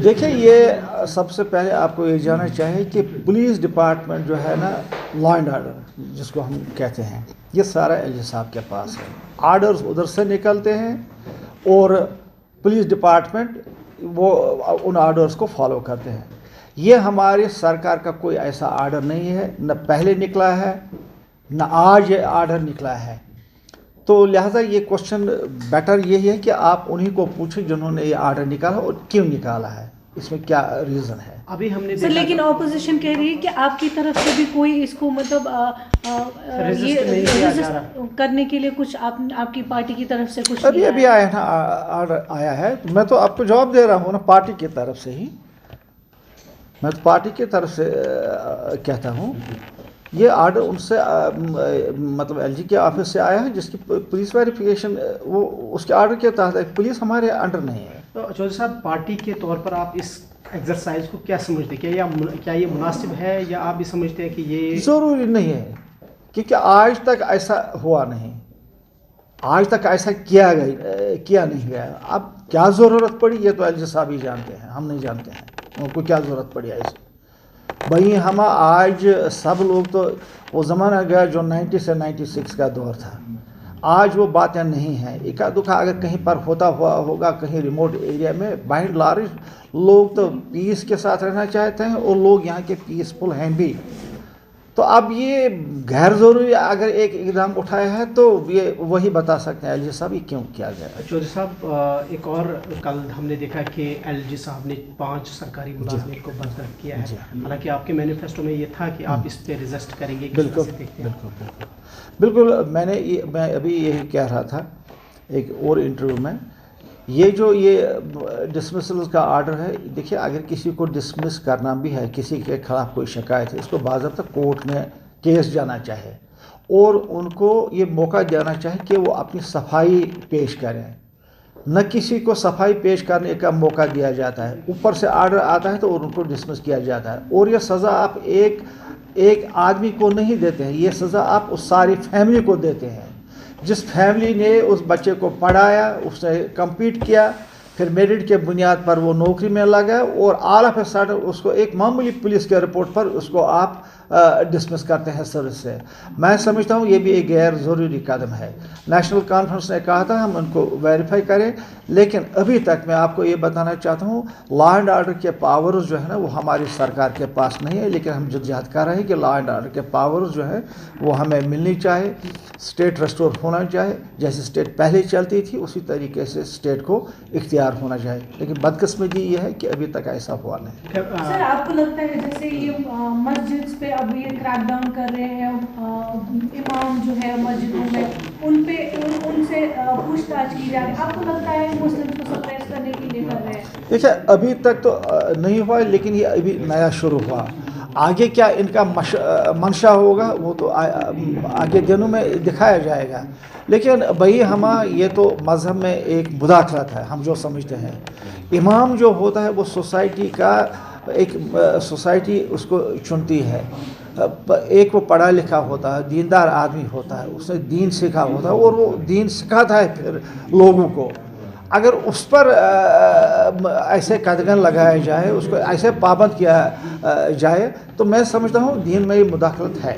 دیکھیں یہ سب سے پہلے آپ کو یہ جاننا چاہیے کہ پولیس ڈپارٹمنٹ جو ہے نا لا اینڈ آرڈر جس کو ہم کہتے ہیں یہ سارا ایل جی صاحب کے پاس ہے. آرڈرز ادھر سے نکلتے ہیں اور پولیس ڈپارٹمنٹ وہ ان آرڈرز کو فالو کرتے ہیں. یہ ہماری سرکار کا کوئی ایسا آرڈر نہیں ہے، نہ پہلے نکلا ہے نہ آج یہ آرڈر نکلا ہے. تو لہٰذا یہ کوشچن بیٹر یہی ہے کہ آپ انہیں کو پوچھیں جنہوں نے یہ آرڈر نکالا اور کیوں نکالا ہے، اس میں کیا ریزن ہے. ابھی ہم نے سر لیکن اپوزیشن کہہ رہی ہے کہ آپ کی طرف سے بھی کوئی اس کو مطلب کرنے کے لیے کچھ آپ کی پارٹی کی طرف سے کچھ ابھی آیا نا آرڈر آیا ہے. میں تو آپ کو جواب دے رہا ہوں نا پارٹی کی طرف سے ہی، میں تو پارٹی کی طرف سے کہتا ہوں. یہ آرڈر ان سے مطلب ایل جی کے آفس سے آیا ہے جس کی پولیس ویریفیکیشن وہ اس کے آرڈر کے تحت ہے. پولیس ہمارے انڈر نہیں ہے. چودھری صاحب پارٹی کے طور پر آپ اس ایکسرسائز کو کیا سمجھتے ہیں؟ کیا یہ مناسب ہے یا آپ بھی سمجھتے ہیں کہ یہ ضروری نہیں ہے؟ کیونکہ آج تک ایسا ہوا نہیں، آج تک ایسا کیا نہیں گیا. اب کیا ضرورت پڑی یہ تو ایل جی صاحب ہی جانتے ہیں، ہم نہیں جانتے ہیں ان کو کیا ضرورت پڑی ایسے. بھائی ہم آج سب لوگ تو وہ زمانہ گیا جو 90 سے 96 کا دور تھا. آج وہ باتیں نہیں ہیں. اکا دکھا اگر کہیں پر ہوتا ہوا ہوگا کہیں ریموٹ ایریا میں، بائی اینڈ لارج لوگ تو پیس کے ساتھ رہنا چاہتے ہیں اور لوگ یہاں کے پیسفل ہیں بھی. تو اب یہ غیر ضروری اگر ایک اقدام اٹھایا ہے تو یہ وہی بتا سکتے ہیں ایل جی صاحب یہ کیوں کیا گیا. چودھری صاحب ایک اور کل ہم نے دیکھا کہ ایل جی صاحب نے 5 سرکاری ملازمین کو برطرف کیا ہے. حالانکہ آپ کے مینیفیسٹو میں یہ تھا کہ آپ اس پہ ریزسٹ کریں گے. بالکل میں ابھی یہی کہہ رہا تھا ایک اور انٹرویو میں. یہ جو یہ ڈسمسل کا آرڈر ہے، دیکھیے اگر کسی کو ڈسمس کرنا بھی ہے، کسی کے خلاف کوئی شکایت ہے، اس کو باضابطہ کورٹ میں کیس جانا چاہے اور ان کو یہ موقع دینا چاہے کہ وہ اپنی صفائی پیش کریں. نہ کسی کو صفائی پیش کرنے کا موقع دیا جاتا ہے، اوپر سے آرڈر آتا ہے تو ان کو ڈسمس کیا جاتا ہے. اور یہ سزا آپ ایک آدمی کو نہیں دیتے ہیں، یہ سزا آپ اس ساری فیملی کو دیتے ہیں. جس فیملی نے اس بچے کو پڑھایا، اس نے کمپیٹ کیا، پھر میرٹ کے بنیاد پر وہ نوکری میں لگا اور آل آف اے سڈن اس کو ایک معمولی پولیس کے رپورٹ پر اس کو آپ ڈسمس کرتے ہیں سروس سے. میں سمجھتا ہوں یہ بھی ایک غیر ضروری قدم ہے. نیشنل کانفرنس نے کہا تھا ہم ان کو ویریفائی کریں، لیکن ابھی تک میں آپ کو یہ بتانا چاہتا ہوں لا اینڈ آرڈر کے پاورز جو ہے نا وہ ہماری سرکار کے پاس نہیں ہے. لیکن ہم جدوجہد کر رہے ہیں کہ لا اینڈ آرڈر کے پاورز جو ہے وہ ہمیں ملنی چاہیے. اسٹیٹ ریسٹور ہونا چاہیے، جیسے اسٹیٹ پہلے چلتی تھی اسی طریقے سے اسٹیٹ کو اختیار ہونا چاہیے. لیکن بدقسمتی یہ ہے کہ ابھی تک ایسا ہوا نہیں. سر آپ کو لگتا ہے جیسے یہ مسجد پہ اب یہ کریک ڈاؤن کر رہے ہیں، امام جو ہے مسجدوں میں ان سے پوچھ تاچھ کی جا رہی ہے، آپ کو لگتا ہے مسلم کو سپریس کرنے کے لیے کر رہے ہیں؟ دیکھیے ابھی تک تو نہیں ہوا، لیکن یہ ابھی نیا شروع ہوا. آگے کیا ان کا منشا ہوگا وہ تو آگے دنوں میں دکھایا جائے گا. لیکن بھائی یہ تو مذہب میں ایک مداخلت ہے. ہم جو سمجھتے ہیں امام جو ہوتا ہے وہ سوسائٹی کا ایک سوسائٹی اس کو چنتی ہے. ایک وہ پڑھا لکھا ہوتا ہے، دیندار آدمی ہوتا ہے، اس نے دین سیکھا ہوتا ہے اور وہ دین سکھاتا ہے پھر لوگوں کو. اگر اس پر ایسے قدغن لگایا جائے، اس کو ایسے پابند کیا جائے تو میں سمجھتا ہوں دین میں یہ مداخلت ہے.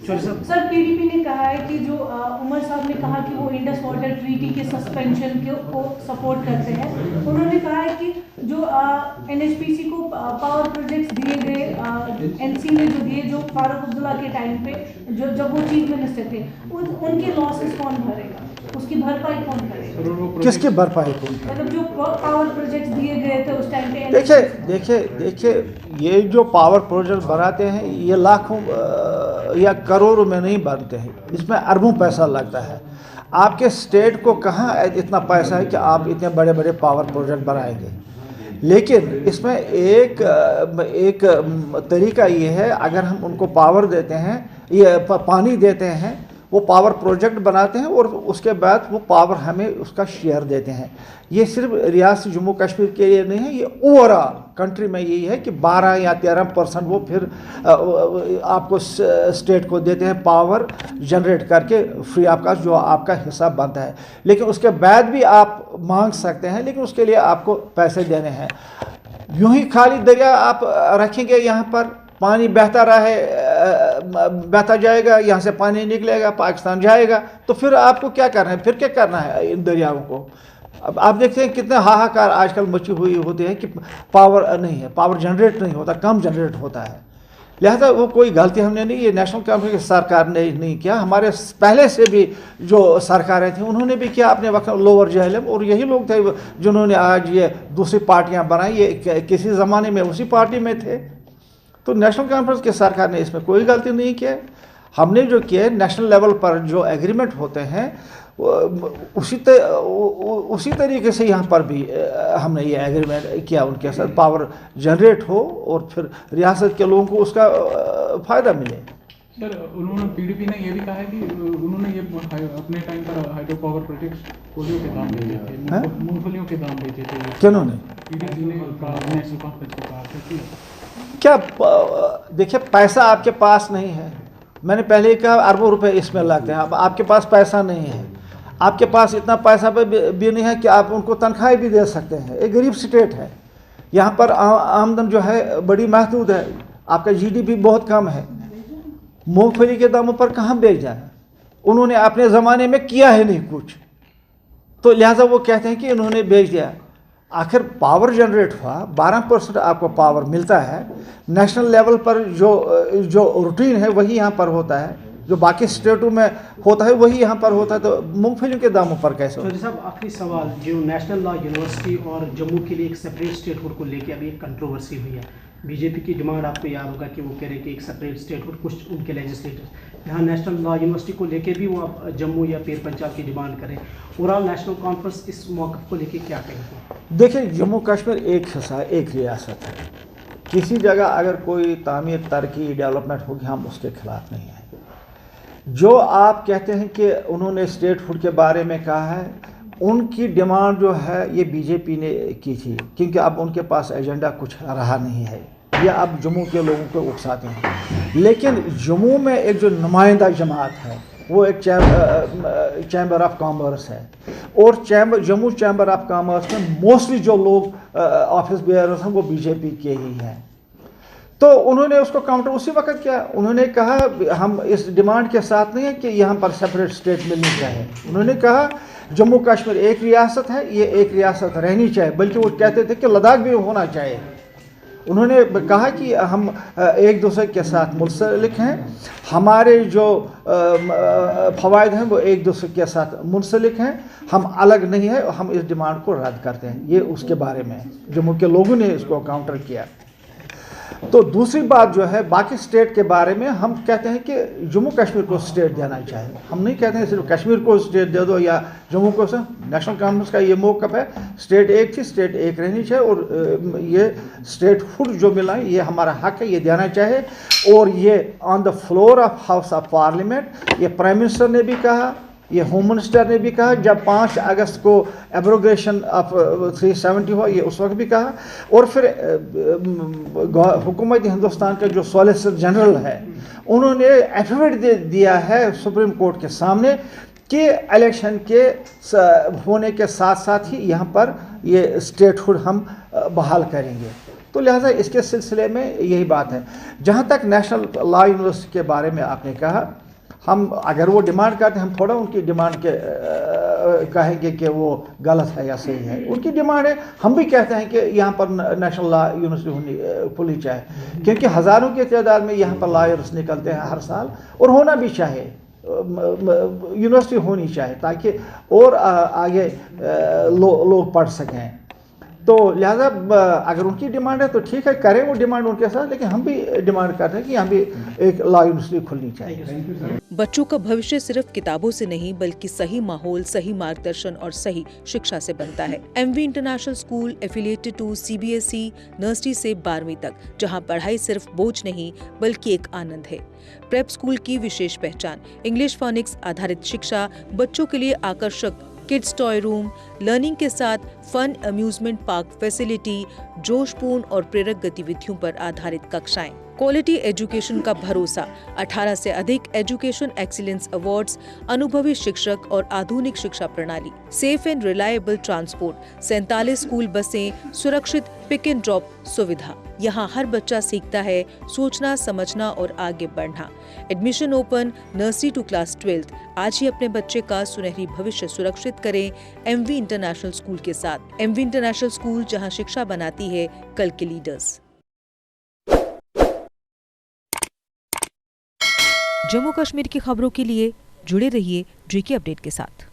سر پی ڈی پی نے کہا ہے کہ جو عمر صاحب نے کہا کہ وہ انڈس واٹر ٹریٹی کے سسپینشن کو سپورٹ کرتے ہیں. انہوں نے کہا ہے کہ جو این ایچ پی سی کو پاور پروجیکٹس دیے گئے این سی نے جو دیے، جو فاروق عبداللہ کے ٹائم پہ جب وہ چیف منسٹر تھے، ان کے لاسز کون بھرے گا؟ اس کی بھرپائی کون کرے گا؟ کس کی بھرپائی کون کرے گا؟ مطلب جو پاور پروجیکٹس دیے گئے تھے اس ٹائم پہ. دیکھیے یہ جو پاور پروجیکٹ بناتے ہیں یہ لاکھوں یا کروڑوں میں نہیں بنتے ہیں، اس میں اربوں پیسہ لگتا ہے. آپ کے اسٹیٹ کو کہاں اتنا پیسہ ہے کہ آپ اتنے بڑے بڑے پاور پروجیکٹ بنائیں گے؟ لیکن اس میں ایک طریقہ یہ ہے، اگر ہم ان کو پاور دیتے ہیں، یہ پانی دیتے ہیں، وہ پاور پروجیکٹ بناتے ہیں اور اس کے بعد وہ پاور ہمیں اس کا شیئر دیتے ہیں. یہ صرف ریاست جموں کشمیر کے لیے نہیں ہے، یہ اوور آل کنٹری میں یہی ہے کہ 12 یا 13% وہ پھر آپ کو اسٹیٹ کو دیتے ہیں پاور جنریٹ کر کے فری آف کاسٹ، جو آپ کا حصہ بنتا ہے. لیکن اس کے بعد بھی آپ مانگ سکتے ہیں، لیکن اس کے لیے آپ کو پیسے دینے ہیں. यूं ही खाली दरिया आप रखेंगे यहाँ पर, पानी बहता रहे, बहता जाएगा, यहाँ से पानी निकलेगा, पाकिस्तान जाएगा, तो फिर आपको क्या करना है, फिर क्या करना है इन दरियाओं को? अब आप देखते हैं कितने हाहाकार आजकल मची हुई होती है कि पावर नहीं है, पावर जनरेट नहीं होता, कम जनरेट होता है। लिहाजा वो कोई गलती हमने नहीं, ये नेशनल कॉन्फ्रेंस की सरकार ने नहीं किया, हमारे पहले से भी जो सरकारें थी उन्होंने भी किया अपने वक्त लोअर जेहलम, और यही लोग थे जिन्होंने आज ये दूसरी पार्टियां बनाई, ये किसी ज़माने में उसी पार्टी में थे। तो नेशनल कॉन्फ्रेंस की सरकार ने इसमें कोई गलती नहीं की। हमने जो किया नेशनल लेवल पर जो एग्रीमेंट होते हैं उसी तरीके से यहाँ पर भी हमने ये एग्रीमेंट किया उनके साथ, पावर जनरेट हो और फिर रियासत के लोगों को उसका फ़ायदा मिले। सर, उन्होंने पीडीपी ने ये भी कहा है कि उन्होंने ये अपने टाइम पर हाइड्रो पावर प्रोजेक्ट पोलियो के दाम बेचे थे, मूंगफलियों के दाम बेचे थे। किन्होंने? पीडीपी ने नेशनल कॉन्फ्रेंस को कहा था कि क्या देखिए, पैसा आपके पास नहीं है, मैंने पहले ही कहा अरबों रुपए इसमें लगते हैं, अब आपके पास पैसा नहीं है, आपके पास इतना पैसा भी नहीं है कि आप उनको तनख्वाहें भी दे सकते हैं। एक गरीब स्टेट है, यहाँ पर आमदन जो है बड़ी महदूद है, आपका जीडीपी बहुत कम है, मूंगफली के दामों पर कहाँ बेच जाए? उन्होंने अपने ज़माने में किया है नहीं कुछ, तो लिहाजा वो कहते हैं कि इन्होंने बेच दिया। आखिर पावर जनरेट हुआ, 12% आपको पावर मिलता है, नेशनल लेवल पर जो रूटीन है वही यहाँ पर होता है, जो बाकी स्टेटों में होता है वही यहाँ पर होता है, तो मूंगफली के दामों पर कैसे? चौधरी साहब, आखिरी सवाल, जो नेशनल लॉ यूनिवर्सिटी और जम्मू के लिए एक सेपरेट स्टेटहुड को लेकर अभी एक कंट्रोवर्सी हुई है। बीजेपी की डिमांड आपको याद होगा कि वो कह रहे हैं कि एक सेपरेट स्टेटहुड, कुछ उनके लेजिस्लेटर्स यहाँ नेशनल लॉ यूनिवर्सिटी को लेकर भी वो आप जम्मू या पीर पंजाब की डिमांड करें। ओवरऑल नेशनल कॉन्फ्रेंस इस मौक़िफ़ को लेकर क्या कहेंगे? देखिए, जम्मू कश्मीर एक हिस्सा, एक रियासत है, किसी जगह अगर कोई तामीर, तरक्की, डेवलपमेंट होगी हम उसके खिलाफ नहीं हैं। जो आप कहते हैं कि उन्होंने स्टेटहुड के बारे में कहा है, उनकी डिमांड जो है ये बीजेपी ने की थी, क्योंकि अब उनके पास एजेंडा कुछ रहा नहीं है, ये अब जम्मू के लोगों को उकसाते हैं। लेकिन जम्मू में एक जो नुमाइंदा जमात है वो एक चैम्बर ऑफ कॉमर्स है, और जम्मू चैम्बर ऑफ कॉमर्स में मोस्टली जो लोग ऑफिस बेयरर्स हैं वो बीजेपी के ही हैं। तो उन्होंने उसको काउंटर उसी वक्त किया, उन्होंने कहा हम इस डिमांड के साथ नहीं है कि यहाँ पर सेपरेट स्टेट मिलनी चाहिए। उन्होंने कहा जम्मू कश्मीर एक रियासत है, ये एक रियासत रहनी चाहिए, बल्कि वो कहते थे कि लद्दाख भी होना चाहिए। उन्होंने कहा कि हम एक दूसरे के साथ मुंसलिक हैं, हमारे जो फ़वाइद हैं वो एक दूसरे के साथ मुंसलिक हैं, हम अलग नहीं है, हम इस डिमांड को रद्द करते हैं। ये उसके बारे में जम्मू के लोगों ने इसको काउंटर किया। तो दूसरी बात जो है बाकी स्टेट के बारे में, हम कहते हैं कि जम्मू कश्मीर को स्टेट देना चाहिए, हम नहीं कहते हैं सिर्फ कश्मीर को स्टेट दे दो या जम्मू को। नेशनल कॉन्फ्रेंस का ये मौक़िफ़ है, स्टेट एक थी, स्टेट एक रहनी चाहिए, और ये स्टेटहुड जो मिला है ये हमारा हक है, ये देना चाहिए। और ये on the floor of house of parliament, ये प्राइम मिनिस्टर ने भी कहा, ये होम मिनिस्टर ने भी कहा, जब 5 अगस्त को एब्रोगेशन ऑफ 370 हुआ, ये उस वक्त भी कहा। और फिर हुकूमत हिंदुस्तान का जो सॉलिसिटर जनरल है उन्होंने एफिडेविट दिया है सुप्रीम कोर्ट के सामने कि इलेक्शन के होने के साथ साथ ही यहाँ पर ये स्टेटहुड हम बहाल करेंगे। तो लिहाजा इसके सिलसिले में यही बात है। जहाँ तक नेशनल लॉ यूनिवर्सिटी के बारे में आपने कहा, हम अगर वो डिमांड करते हैं, हम थोड़ा उनकी डिमांड के कहेंगे कि वो गलत है या सही है, उनकी डिमांड है। हम भी कहते हैं कि यहाँ पर नेशनल लॉ यूनिवर्सिटी खुली चाहिए, क्योंकि हज़ारों की तादाद में यहाँ पर लॉयर्स निकलते हैं हर साल, और होना भी चाहिए, यूनिवर्सिटी होनी चाहिए ताकि और आगे लोग पढ़ सकें। तो लिहाजा अगर उनकी डिमांड है तो ठीक है, करें वो डिमांड उनके साथ, लेकिन हम भी डिमांड करते हैं कि यहाँ भी एक लॉ यूनिवर्सिटी खुलनी चाहिए। बच्चों का भविष्य सिर्फ किताबों से नहीं बल्कि सही माहौल, सही मार्गदर्शन और सही शिक्षा से बनता है। MV international school affiliated to CBSE nursery से 12वीं तक, जहां पढ़ाई सिर्फ बोझ नहीं बल्कि एक आनंद है। प्रेप स्कूल की विशेष पहचान इंग्लिश फोनिक्स आधारित शिक्षा, बच्चों के लिए आकर्षक किड्स टॉय रूम, लर्निंग के साथ फन अम्यूजमेंट पार्क फैसिलिटी, जोशपूर्ण और प्रेरक गतिविधियों पर आधारित कक्षाएं। क्वालिटी एजुकेशन का भरोसा, 18 से अधिक एजुकेशन एक्सीलेंस अवार्ड्स, अनुभवी शिक्षक और आधुनिक शिक्षा प्रणाली, safe and reliable transport, 47 school बसें, सुरक्षित पिक एंड ड्रॉप सुविधा। यहाँ हर बच्चा सीखता है सोचना, समझना और आगे बढ़ना। Admission open nursery to class 12। आज ही अपने बच्चे का सुनहरी भविष्य सुरक्षित करें एमवी इंटरनेशनल स्कूल के साथ। एमवी इंटरनेशनल स्कूल, जहाँ शिक्षा बनाती है कल के लीडर्स। जम्मू कश्मीर की खबरों के लिए जुड़े रहिए JK अपडेट के साथ।